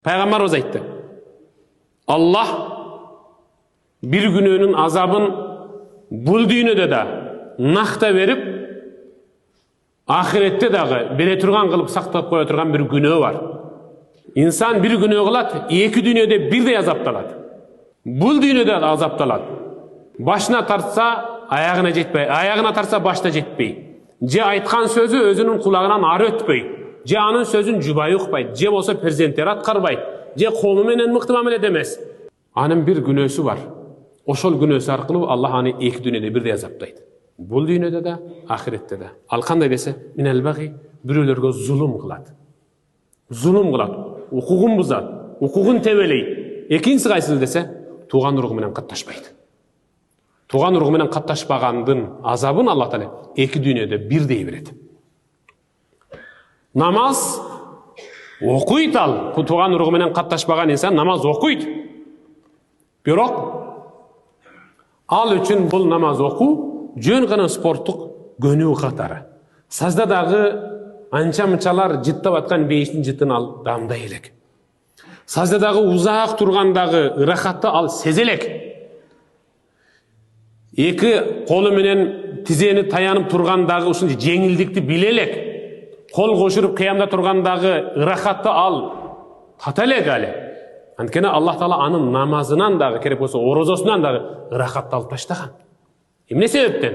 Пайғамбарыбыз айтты. Аллах bir gününün azabın бұл дүйнөдө да нақта беріп, ахиретте дағы бере тұрған қылып сақтап қоя тұрған бір күнөө бар. Инсан bir күнөө қылады, екі дүйнөдө бірдей азапталады. Бұл дүйнөдө азапталады. Башына тартса, аяғына жетпей, аяғына тартса, башына жетпей. Же айтқан сөзі өзінің құлағынан ары өтпей. Же анын сөзін жұбайы ұқпайды. Же болса перзенттері атқарбайды. Же қомыменен мықты мамиле демес. Анын бір күнөөсү бар. Ошол күнөөсү аркылуу Аллах аны эки дүйнөдө бирдей азаптайт. Бул дүйнөдө да, ахиретте да. Ал кандай десе, минел баги бирөөлөргө зулум кылат. Зулум кылат, укугун бузат, укугун тебелейт. Экинчиси кайсысы десе, тууган уругу менен катташпайт. Тууган уругу менен катташпагандын азабын Аллах Таала эки дүйнөдө бирдей берет. Намаз окуйт ал, тууган уругу менен катташпаган инсан намаз окуйт. Бирок ал үчүн бул намаз окуу жөн гана спорттук көнүү катары. Саздадагы анча-мынчалар жыттап аткан бейиштин жытын ал дамдай элек. Саздадагы узак тургандагы ырахатты ал сезелек. Эки колу менен тизени таянып тургандагы ушунча жеңилдикти билелек. Кол кошуруп кыямда тургандагы ырахатты ал таталек эле. Анткени Аллах Таала анын намазынан дагы, керек болсо орозосунан дагы ырахатты алып таштаган. Эмне себептен?